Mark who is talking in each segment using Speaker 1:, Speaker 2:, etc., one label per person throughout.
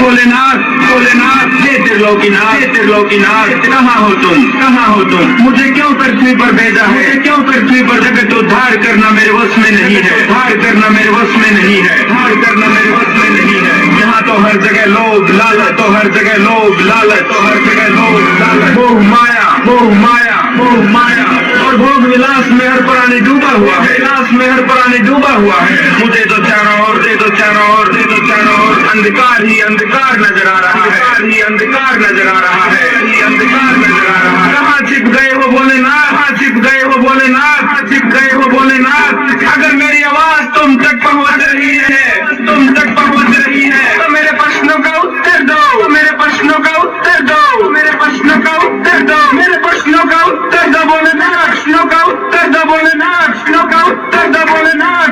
Speaker 1: भोलेनाथ भोलेनाथ, हे त्रिलोकीनाथ हे त्रिलोकीनाथ, कहाँ हो तुम, कहाँ हो तुम? मुझे क्यों पृथ्वी पर भेजा है? मुझे क्यों पृथ्वी पर जगत उद्धार करना मेरे वश में नहीं है? उद्धार करना मेरे वश में नहीं है, उद्धार करना मेरे वश में नहीं है। यहाँ तो हर जगह लोग लालच, तो हर जगह लोग लालच, तो हर जगह लोग लालच। मोह माया मोह माया मोह माया और भोग विलास में हर प्राणी डूबा हुआ है, विलास में हर प्राणी डूबा हुआ है। मुझे तो चारों ओर दे दो, चारों ओर दे दो, चारों ओर अंधकार ही अंधकार नजर आ रहा है, अंधकार ही अंधकार नजर आ रहा है, ही अंधकार नजर आ रहा है। कहाँ छिप गए वो भोलेनाथ, कहाँ छिप गए वो भोलेनाथ, कहाँ छिप गए वो भोलेनाथ? अगर मेरी आवाज तुम तक पहुंच रही है, तुम तक पहुंच रही है, तो मेरे प्रश्नों का उत्तर दो, मेरे प्रश्नों का उत्तर दो, मेरे प्रश्नों का उत्तर दो, मेरे प्रश्नों का उत्तर दो भोलेनाथ, प्रश्नों का उत्तर दो भोलेनाथ, प्रश्नों का उत्तर दो भोलेनाथ।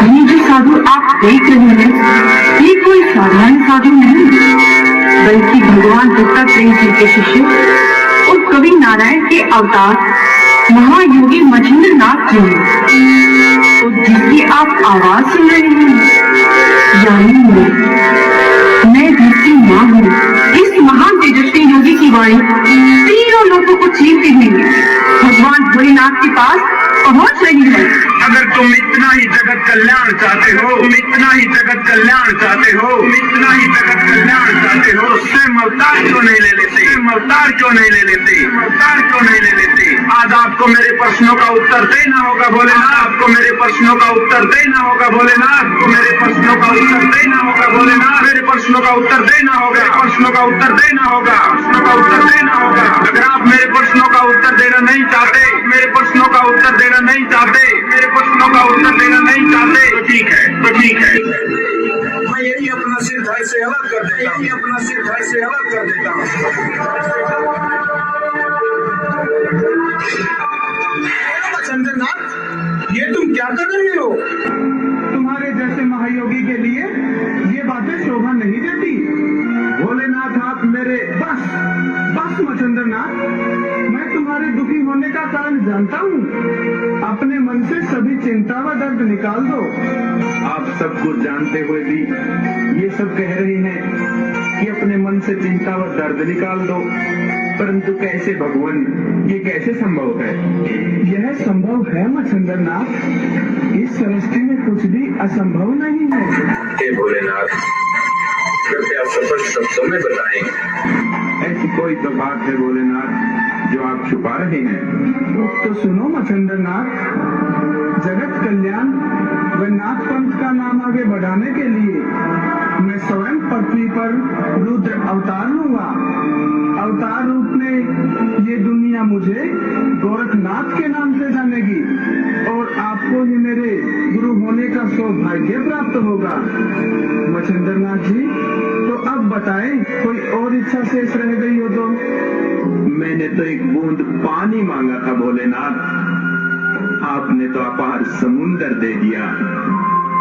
Speaker 2: ये जो साधु आप देख रहे हैं, ये कोई साधारण साधु नहीं, बल्कि भगवान दत्तात्रेय जी के शिष्य और कवि नारायण के अवतार महायोगी मछिंद्र नाथ जी हैं। तो जिसकी आप आवाज सुन रहे हैं, यानी मैं धरती माँ हूँ। इस महान तेजस्वी योगी की वाणी तीनों लोगों को चीरती हुई भगवान भोलेनाथ के पास पहुँच रही है।
Speaker 1: अगर तुम इतना ही जगत कल्याण चाहते हो, तुम इतना ही जगत कल्याण चाहते हो, तुम इतना ही जगत कल्याण चाहते हो, स्वयं अवतार क्यों नहीं ले लेते? स्वयं अवतार क्यों नहीं ले लेते? अवतार क्यों नहीं ले लेते? आज आपको मेरे प्रश्नों का उत्तर देना होगा भोलेनाथ, आपको मेरे प्रश्नों का उत्तर देना होगा भोलेनाथ, को मेरे प्रश्नों का उत्तर देना होगा भोलेनाथ, मेरे प्रश्नों का उत्तर देना होगा, प्रश्नों का उत्तर देना होगा, प्रश्नों का उत्तर देना होगा। अगर आप मेरे प्रश्नों का उत्तर देना नहीं चाहते, मेरे प्रश्नों का उत्तर देना नहीं चाहते, मेरे प्रश्नों का उत्तर देना नहीं चाहते, तो ठीक है, तो ठीक है। मैं यही अपना सिर धाय से अलग कर देता हूँ, यही अपना सिर धाय से अलग कर देता हूँ। चंद्रनाथ, ये तुम क्या कर रहे हो?
Speaker 3: तुम्हारे जैसे महायोगी के लिए ये बातें शोभा नहीं देती। भोलेनाथ आप मेरे बस बस मचंद्रनाथ, मैं तुम्हारे दुखी होने का कारण जानता हूँ। अपने मन से सभी चिंता व दर्द निकाल दो। आप सब कुछ जानते हुए भी ये सब कह रहे हैं कि अपने मन से चिंता व दर्द निकाल दो, परंतु कैसे भगवान, ये कैसे संभव है? यह संभव है मचंद्रनाथ, इस सृष्टि में कुछ भी असंभव नहीं है।
Speaker 1: हे भोलेनाथ, कृपया स्पष्ट शब्दों में बताएं।
Speaker 3: ऐसी कोई तो बात है भोलेनाथ जो आप छुपा रहे हैं। तो सुनो मचंद्रनाथ, जगत कल्याण व नाथ पंथ का नाम आगे बढ़ाने के लिए मैं स्वयं पृथ्वी पर रुद्र अवतार लूंगा। अवतार रूप में ये दुनिया मुझे गोरखनाथ के नाम से जानेगी और आपको ही मेरे गुरु होने का सौभाग्य प्राप्त होगा। मचंद्रनाथ जी, तो अब बताएं, कोई और इच्छा शेष रह गई हो तो?
Speaker 4: मैंने तो एक बूंद पानी मांगा था भोलेनाथ, आपने तो अपार समुंदर दे दिया।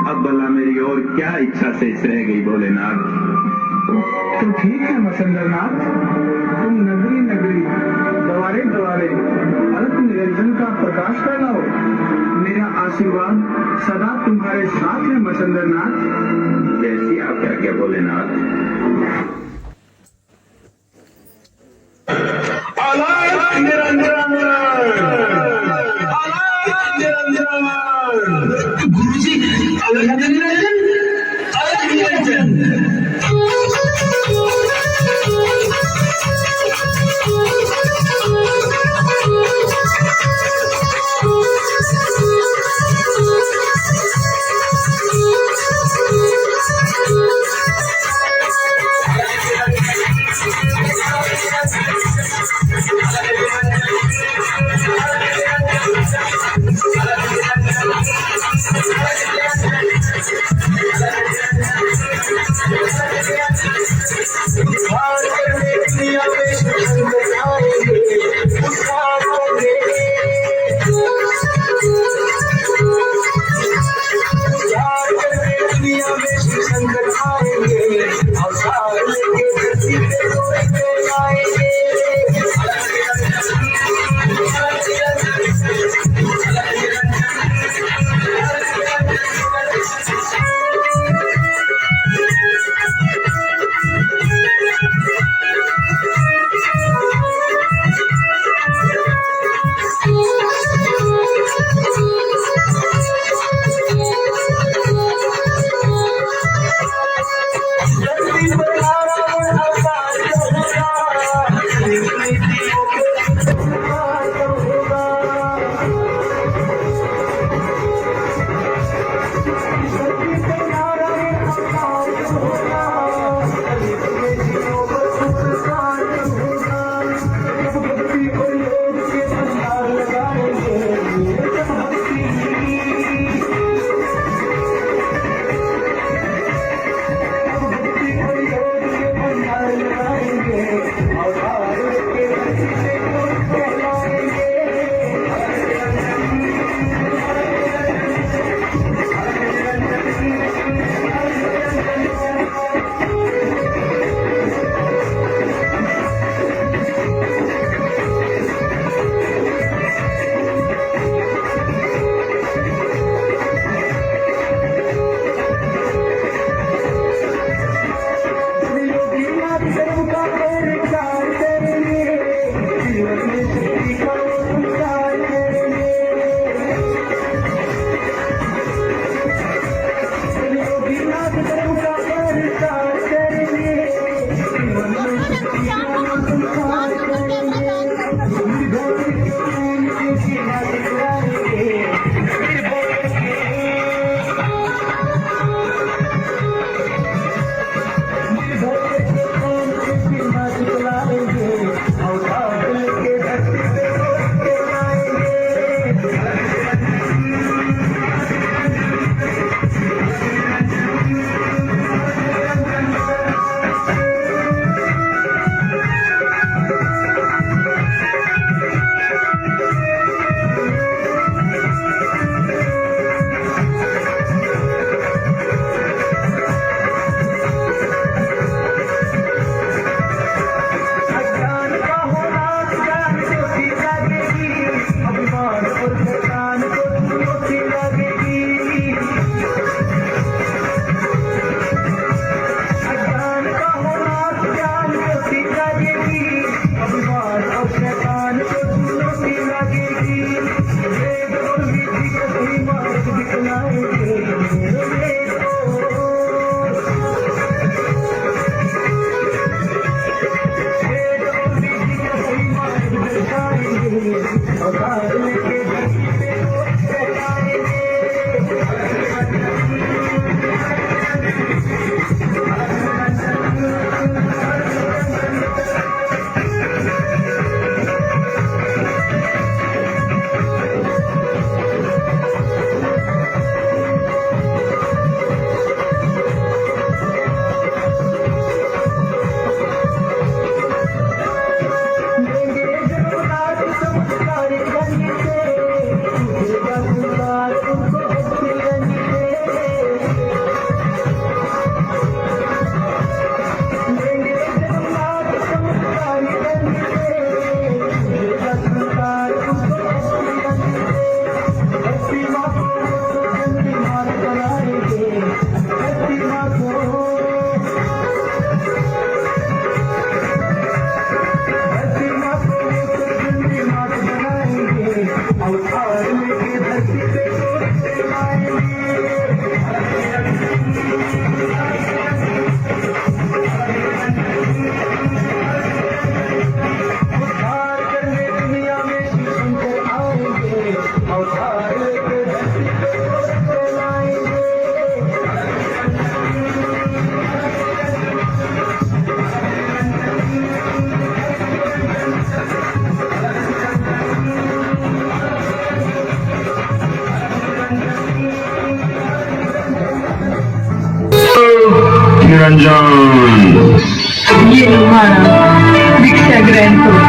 Speaker 4: अब भला मेरी और क्या इच्छा शेष रह गई भोलेनाथ?
Speaker 3: तो ठीक है मचंद्रनाथ, तुम नगरी नगरी द्वारे द्वारे अल्प निरंजन का प्रकाश फैलाओ। मेरा आशीर्वाद सदा तुम्हारे साथ है मचंद्रनाथ।
Speaker 4: जैसी आप क्या भोलेनाथ।
Speaker 1: अलग निरंजन, अलग निरंजन। गुरुजी, अलग निरंजन, अलग निरंजन। निरंजन।
Speaker 2: ये लो महाराज भिक्षा ग्रहण करो।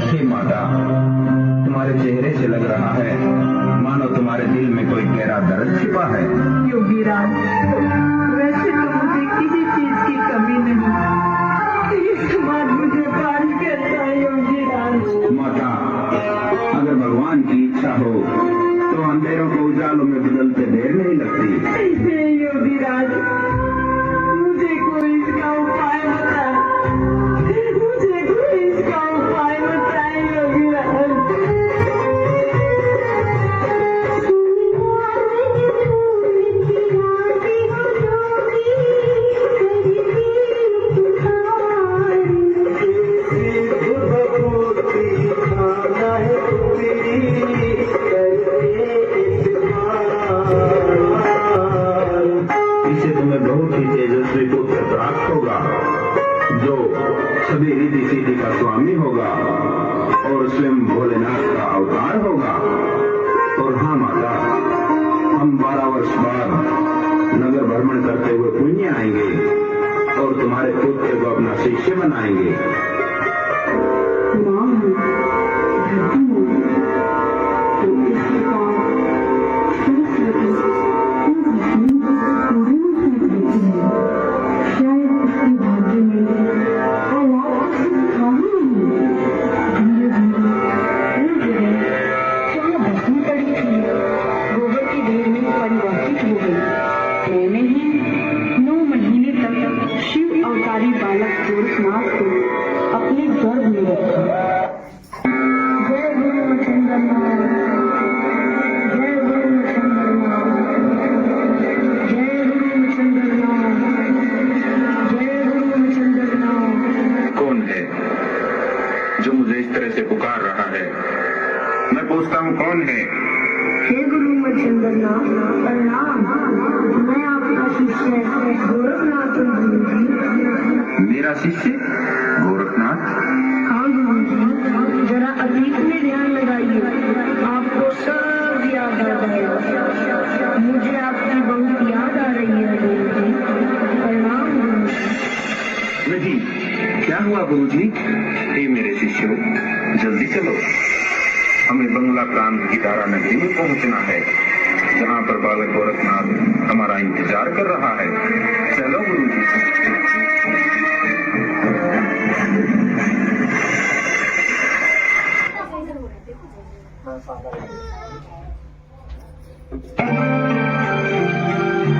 Speaker 4: हे माता, तुम्हारे चेहरे से लग रहा है मानो तुम्हारे दिल में कोई गहरा दर्द छिपा है।
Speaker 2: योगी राज, वैसे तो मुझे किसी चीज की कमी नहीं, ये समाज मुझे पार करता है योगी राज।
Speaker 4: माता, अगर भगवान की इच्छा हो तो अंधेरों को उजालों में बदलते देर नहीं लगती।
Speaker 2: हे योगी राज, मुझे कोई इसका उपाय बताए, मुझे कोई इसका उपाय बताए योगी राज।
Speaker 4: इससे तुम्हें बहुत ही तेजस्वी पुत्र प्राप्त होगा जो सभी रिद्धि सिद्धि का स्वामी होगा और स्वयं भोलेनाथ का अवतार होगा। और हाँ माता, हम 12 वर्ष बाद नगर भ्रमण करते हुए पुण्य आएंगे और तुम्हारे पुत्र को अपना शिष्य बनाएंगे।
Speaker 2: माँ हूँ, धरती हूँ, तो इसके बाद सरस्वती उस लक्ष्मी को पूरे में फेंक देती है। शायद उसके भाग्य में औलाद का सुख था ही नहीं। धीरे धीरे वो जगह जहाँ बसनी पड़ी थी गोबर की ढेर में परिवर्तित हो गई। मैंने ही 9 महीने तक शिव अवतारी बालक गोरखनाथ को अपने गर्भ में रखा। जय गुरु मच्छंदरनाथ, जय गुरु मच्छंदरनाथ, जय गुरु मच्छंदरनाथ, जय गुरु मच्छंदरनाथ।
Speaker 4: कौन है जो मुझे इस तरह से पुकार रहा है? मैं पूछता हूँ, कौन है?
Speaker 2: हे गुरु मच्छंदरनाथ, प्रणाम। मैं आपका शिष्य गोरखनाथ हूँ।
Speaker 4: मेरा शिष्य गोरखनाथ?
Speaker 2: हाँ गुरु जी, जरा अतीत में ध्यान लगाइए, आपको सब याद आ जाएगा। मुझे आपकी बहुत याद आ रही है गुरु जी। प्रणाम गुरु जी।
Speaker 4: नहीं, क्या हुआ गुरुजी? हे मेरे शिष्यों, जल्दी चलो, हमें बंगला प्रांत की तारा नगरी में पहुंचना है, जहाँ पर बालक गोरखनाथ हमारा इंतजार कर रहा है। चलो गुरुजी।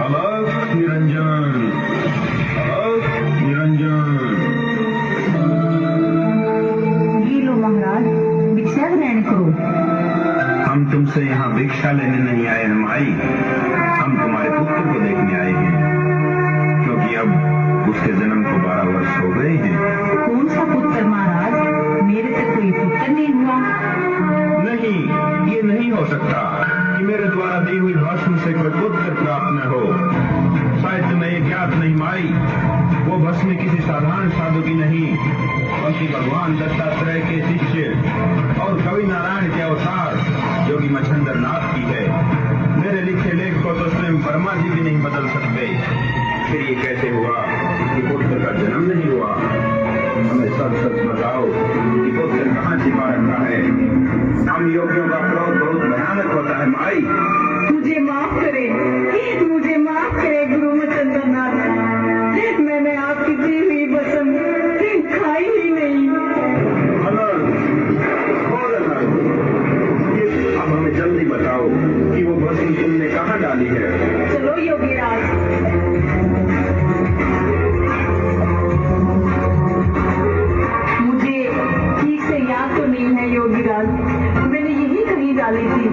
Speaker 4: अलग निरंजन, अलग निरंजन।
Speaker 2: ये लो महाराज भिक्षा ग्रहण करो।
Speaker 4: हम तुमसे यहाँ भिक्षा लेने नहीं आए हैं माई, हम तुम्हारे पुत्र को देखने आए हैं, क्योंकि अब उसके जन्म को 12 वर्ष हो गए हैं।
Speaker 2: कौन सा पुत्र महाराज? मेरे से कोई पुत्र नहीं हुआ।
Speaker 4: नहीं, ये नहीं हो सकता कि मेरे द्वारा दी हुई भस्म से कोई पुत्र प्राप्त न हो। शायद तुम्हें ये ज्ञात नहीं माई, वो भस्म किसी साधारण साधु की नहीं, बल्कि भगवान दत्तात्रेय के शिष्य और कवि नारायण के अवतार योगी मच्छंदरनाथ की है। मेरे लिखे लेख को तो स्वयं वर्मा जी भी नहीं बदल सकते। फिर ये कैसे हुआ कि पुत्र का जन्म नहीं हुआ? हमें सच सच बताओ कि पुत्र कहाँ छिपा रखा है? हम योगियों का क्रोध बहुत भयानक होता है माई।
Speaker 2: मुझे माफ करे, मुझे माफ करे गुरु मच्छंदरनाथ। मैंने आपकी दी हुई भस्म खाई ही नहीं।
Speaker 4: अब हमें जल्दी बताओ कि वो भस्म तुमने कहाँ डाली है?
Speaker 2: चलो योगी राज। मुझे ठीक से याद तो नहीं है योगी राज, मैंने यही कहीं डाली थी।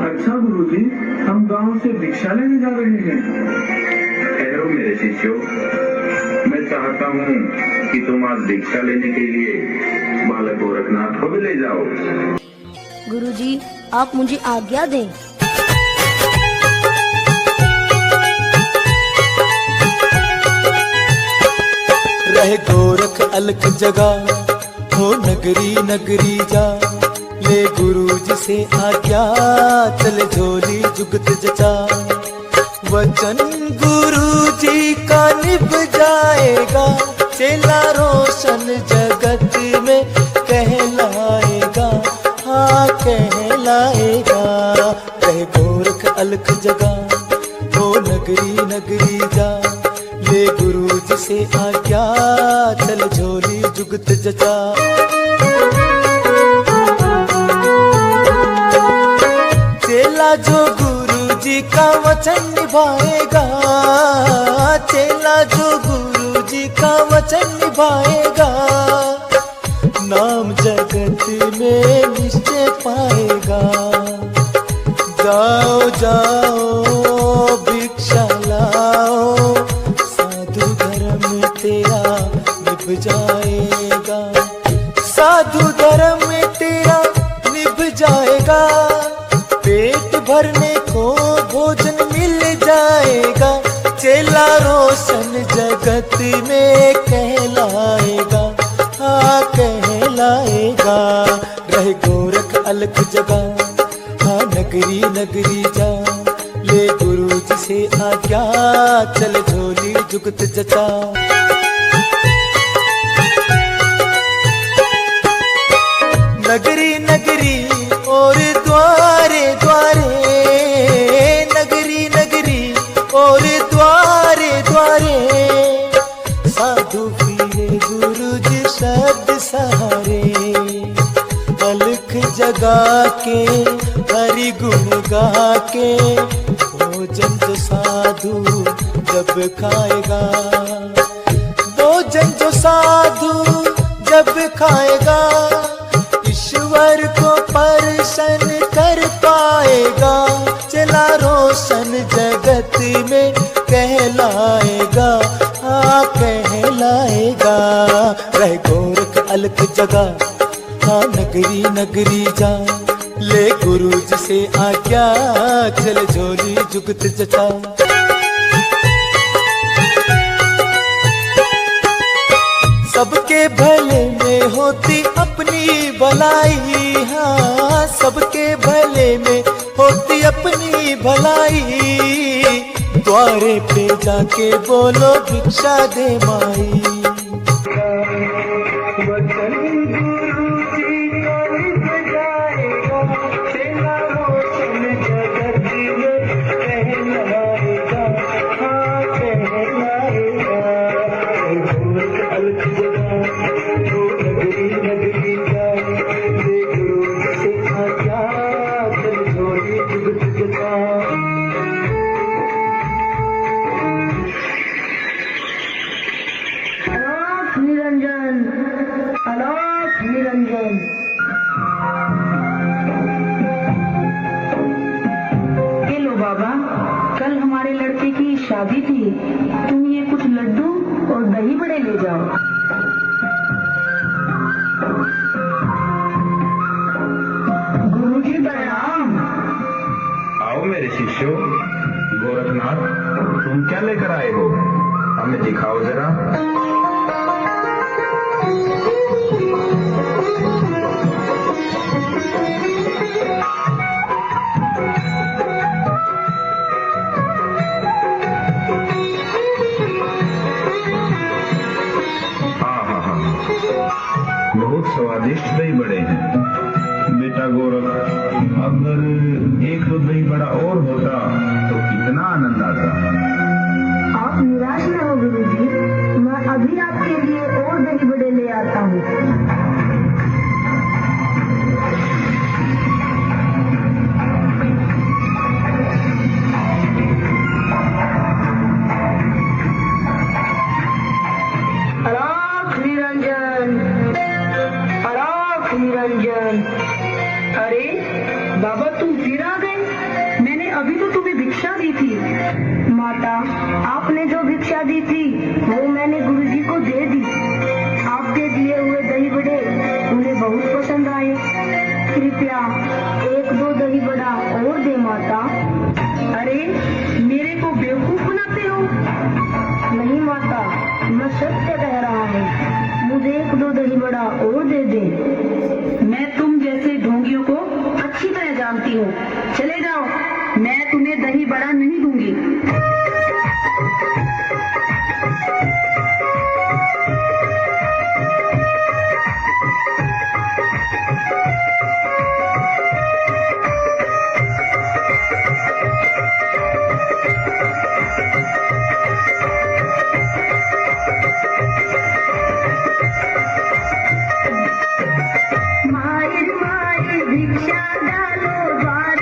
Speaker 3: अच्छा गुरुजी, हम गांव से भिक्षा लेने जा रहे हैं।
Speaker 4: ठहरो मेरे शिष्यों, मैं चाहता हूँ कि तुम आज भिक्षा लेने के लिए बालक गोरखनाथ को भी ले जाओ।
Speaker 5: गुरुजी, आप मुझे आज्ञा दें।
Speaker 6: रहे गोरख अलख जगा, हो नगरी नगरी जा, ले गुरु जी से आज्ञा, चले झोली जुगत जचा। वचन गुरु जी का निभ जाएगा, चेला रोशन जगत में कहलाएगा, हाँ कहलाएगा। रहे गोरख अलख जगा, हो नगरी नगरी जा, ले गुरु जी से आज्ञा, चल झोली जुगत जचा। चेला जो गुरु जी का वचन निभाएगा, चेला जो गुरु जी का वचन निभाएगा, नाम जगत में निश्चय पाएगा। जाओ जाओ भिक्षा लाओ, साधु धर्म तेरा निभ जाएगा, साधु धर्म तेरा निभ जाएगा। पेट भरने को भोजन मिल जाएगा, चेला रोशन जगत में कहलाएगा, हाँ कहलाएगा। रहे गोरख अलख जगह, हाँ नगरी नगरी जा, ले गुरु जी से आज्ञा, चल झोली जुगत जचा। नगरी नगरी और द्वारे द्वारे, नगरी नगरी और द्वारे द्वारे, साधु फिरे गुरु जी शब्द सहारे। अलख जगा के हरि गुण गा के, भोजन जो साधु जब खाएगा, भोजन जो साधु जब खाएगा, ईश्वर को प्रसन्न कर पाएगा। चला रोशन जगत में कहलाएगा, हाँ कहलाएगा। रह गोरख अलख जगह, हाँ नगरी नगरी जा, ले गुरु जी से आज्ञा, चल झोली जुगत जचा। सबके भले में होती अपनी भलाई, हाँ सबके भले में होती अपनी भलाई। द्वारे पे जाके बोलो भिक्षा दे माई।
Speaker 2: शादी थी, तुम ये कुछ लड्डू और दही बड़े ले जाओ। गुरुजी प्रणाम।
Speaker 4: आओ मेरे शिष्यों। गोरखनाथ, तुम क्या लेकर आए हो, हमें दिखाओ जरा। बहुत स्वादिष्ट दही बड़े हैं। बेटा गोरख, अगर एक दो दही बड़ा और होता तो कितना आनंद आता।
Speaker 2: आप निराश न हो गुरुजी, मैं अभी आपके लिए और दही बड़े ले आता हूँ। अरे बाबा, तुम फिर आ गए। मैंने अभी तो तुम्हें भिक्षा दी थी। माता, आपने जो भिक्षा दी थी वो मैंने गुरुजी को दे दी। आपके दिए हुए दही बड़े उन्हें बहुत पसंद आए। कृपया एक दो दही बड़ा और दे माता। अरे मेरे को बेवकूफ बनाते हो? नहीं माता, मैं सत्य कह रहा हूँ, मुझे एक दो दही बड़ा और दे दे। मैं तुम जैसे ढोंगियों को अच्छी तरह जानती हूँ। चले जाओ, मैं तुम्हें दही बड़ा नहीं दूंगी। भिक्षा डालो द्वार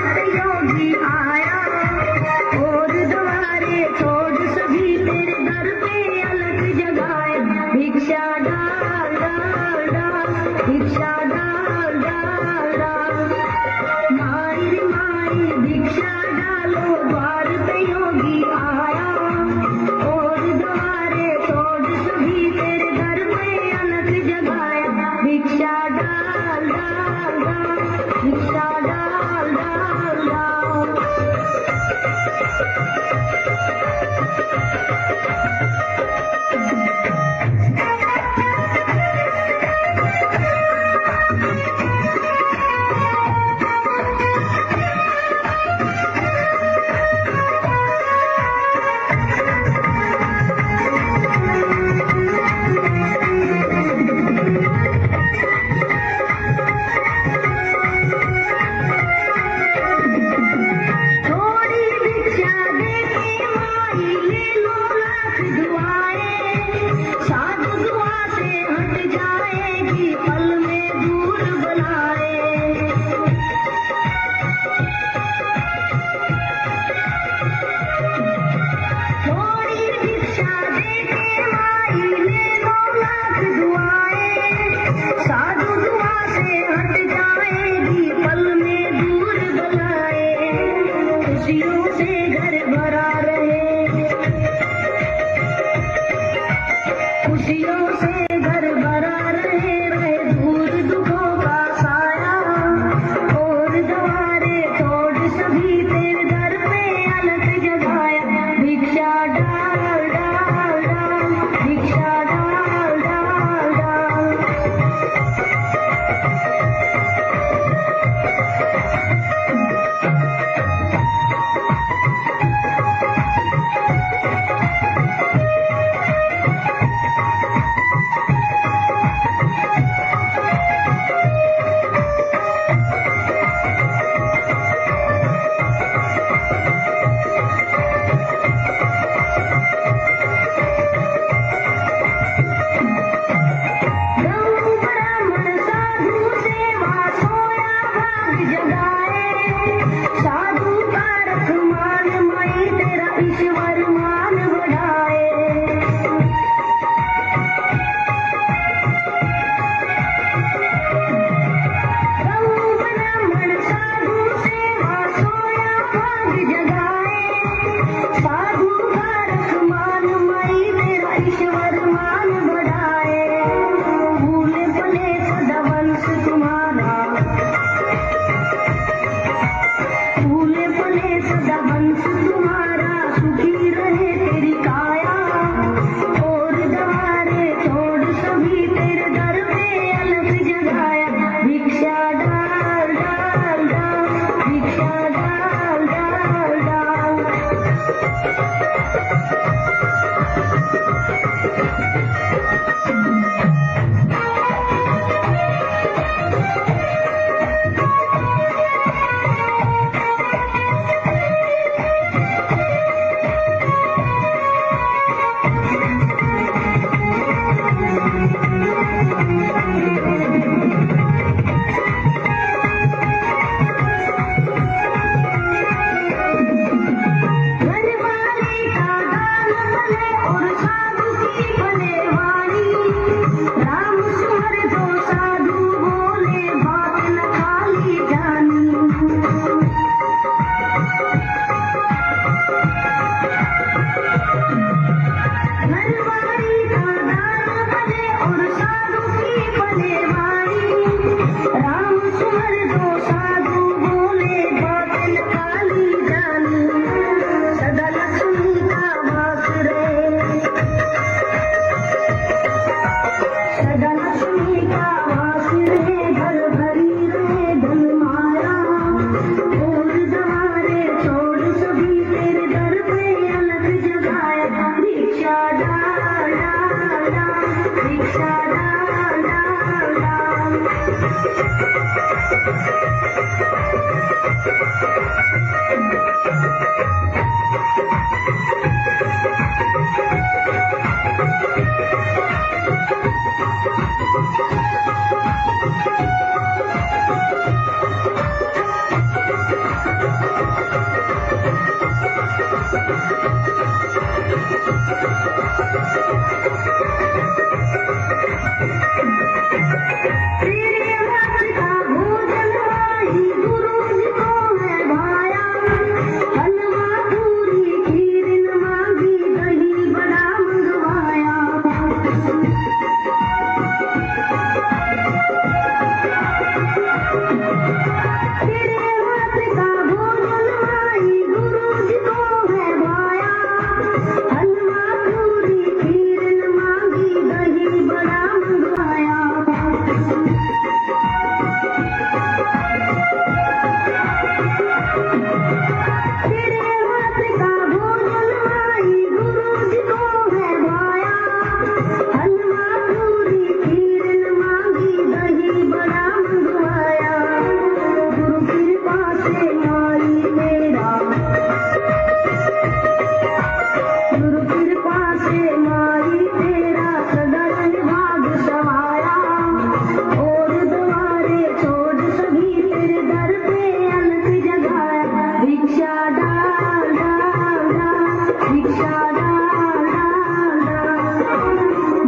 Speaker 7: पले वाणी राम सुमर दो साधु बोले बादल काली जानी सदा लक्ष्मी का वास रहे सदा लक्ष्मी का वास रहे घर भरी रहे धन माया और द्वारे छोड़ सभी तेरे दर पे अलग जगाया भिक्षा डाल डाल डाल भिक्षा डाल डाल डाल तेरे हाथ का भोजन आई गुरु जी को है भाया हलवा पूरी खीर न मांगी दही बड़ा मंगवाया तेरे हाथ का भोजन आई गुरु जी को है भाया हलवा पूरी खीर न मांगी दही बड़ा मंगवाया तेरे हाथ का भोजन आई गुरु जी को है भाया हलवा पूरी खीर न मांगी दही बड़ा मंगवाया गुरु कृपा से माई मेरा गुरु कृपा से माई तेरा सदा भाग समाया और द्वारे छोड़ सभी तेरे दर पे अलग जगाया भिक्षा डाल डाल डाल भिक्षा डाल डाल डाल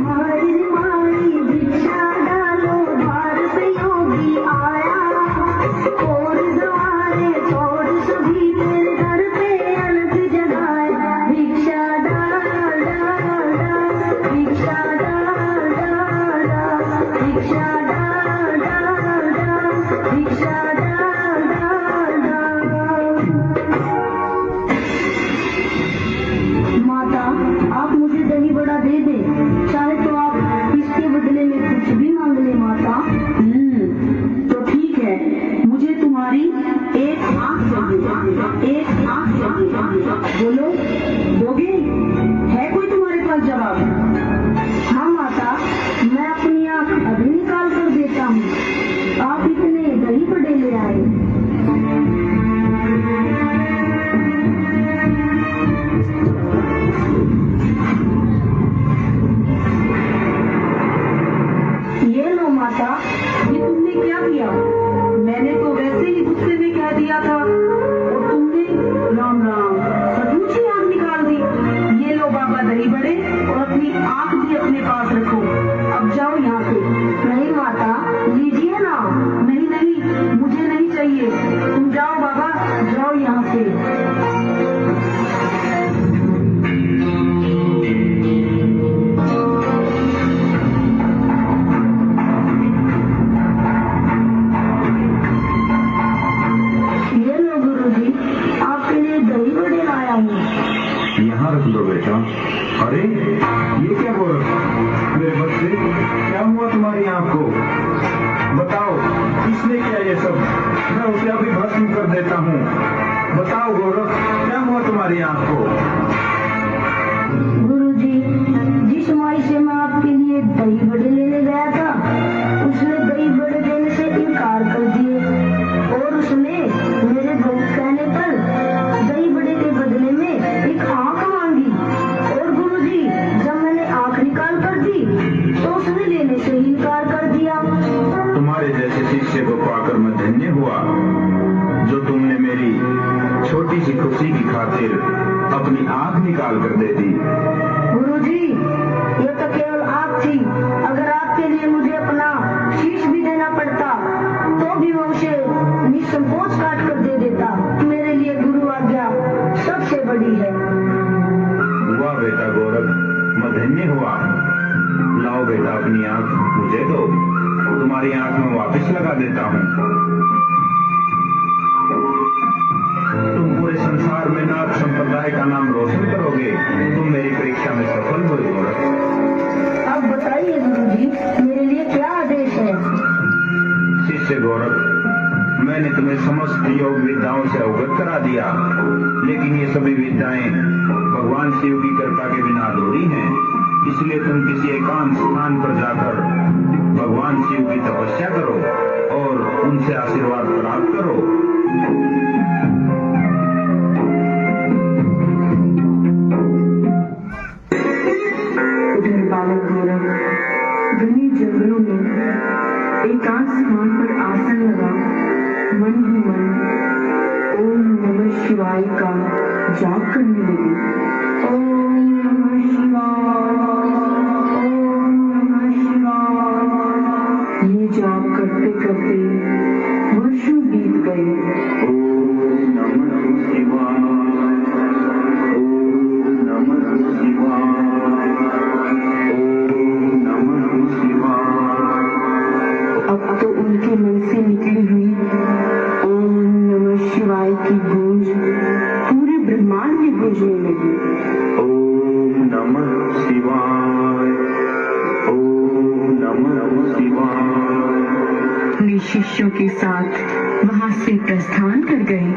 Speaker 7: माई माई भिक्षा डालो द्वार पे योगी आया और द्वारे छोड़ सभी तेरे दर पे अलग जगाया भिक्षा डाल डाल डाल भिक्षा डाल डाल डाल भिक्षा डाल डाल डाल भिक्षा डाल डाल डाल माता आप मुझे दही बड़ा दे दे चाहे तो आप इसके बदले में कुछ भी मांग ले माता तो ठीक है मुझे तुम्हारी एक आंख चाहिए एक आंख चाहिए बोलो दोगे है कोई तुम्हारे पास जवाब हाँ माता मैं अपनी आंख अभी निकाल कर देता हूँ आप इतने दही बड़े ले आए ये लो माता ये तुमने क्या किया मैंने तो वैसे ही गुस्से में कह दिया था और तुमने राम राम सचमुच ही आंख निकाल दी ये लो बाबा दही बड़े और अपनी आंख भी अपने पास रखो अब जाओ यहाँ से नहीं माता लीजिए ना नहीं नहीं मुझे नहीं चाहिए तुम जाओ बाबा जाओ यहाँ से ये लो गुरुजी आपके लिए दही बड़े लाया हूँ
Speaker 4: यहाँ रख दो बेटा। अरे ये क्या हो रहा है मेरे बच्चे, क्या हुआ तुम्हारी आंख को? बताओ किसने किया ये सब? मैं उसे अभी भस्म कर देता हूँ। बताओ गौरव, क्या हुआ तुम्हारी आंख को?
Speaker 7: गुरुजी जिस माई से मैं आपके लिए दही बड़े लेने गया था उसने दही बड़े देने से इनकार कर दिए और उसने मेरे बहुत कहने पर दही बड़े के बदले में एक आंख मांगी और गुरुजी जब मैंने आंख निकाल कर दी तो उसने लेने से ही इनकार कर दिया।
Speaker 4: तुम्हारे जैसे शिष्य को पाकर मैं धन्य हुआ जो तुमने मेरी छोटी सी खुशी की खातिर अपनी आंख निकाल कर दे दी।
Speaker 7: गुरुजी ये तो केवल आंख थी, अगर आपके लिए मुझे अपना शीश भी देना पड़ता तो भी मैं उसे निसंकोच काट कर दे देता। मेरे लिए गुरु आज्ञा सबसे बड़ी है।
Speaker 4: हुआ बेटा गौरव, मैं धन्य हुआ। लाओ बेटा अपनी आंख मुझे दो। तुम्हारी आंख में वापस लगा देता हूँ। तुम पूरे संसार में नाथ संप्रदाय का नाम रोशन करोगे। तुम मेरी परीक्षा में सफल हुए गौरव।
Speaker 7: अब बताइए गुरुजी, मेरे लिए क्या आदेश है?
Speaker 4: शिष्य गौरव, मैंने तुम्हें समस्त योग विद्याओं से अवगत करा दिया, लेकिन ये सभी विद्याएं भगवान शिव की कृपा के बिना अधूरी हैं। इसलिए तुम किसी एकांत स्थान पर जाकर भगवान शिव की तपस्या करो और उनसे आशीर्वाद प्राप्त करो।
Speaker 2: उधर बालक गौरव घने जंगलों में एकांत स्थान पर आसन लगा मन ही मन ओम नमः शिवाय का जाप करने लगे। ओम नमः शिवाय, ओम नमः शिवाय। ये जाप करते करते वर्षों बीत गए।
Speaker 4: ओम नमः शिवाय, ओम नमः शिवाय, ओम नमः शिवाय।
Speaker 2: अब तो उनके मन से निकली हुई ओम नमः शिवाय की गूंज पूरे ब्रह्मांड में गूंजने लगी।
Speaker 4: ओम नमः शिवाय, ओम नमः शिवाय।
Speaker 2: वे शिष्यों के साथ वहां से प्रस्थान कर गए।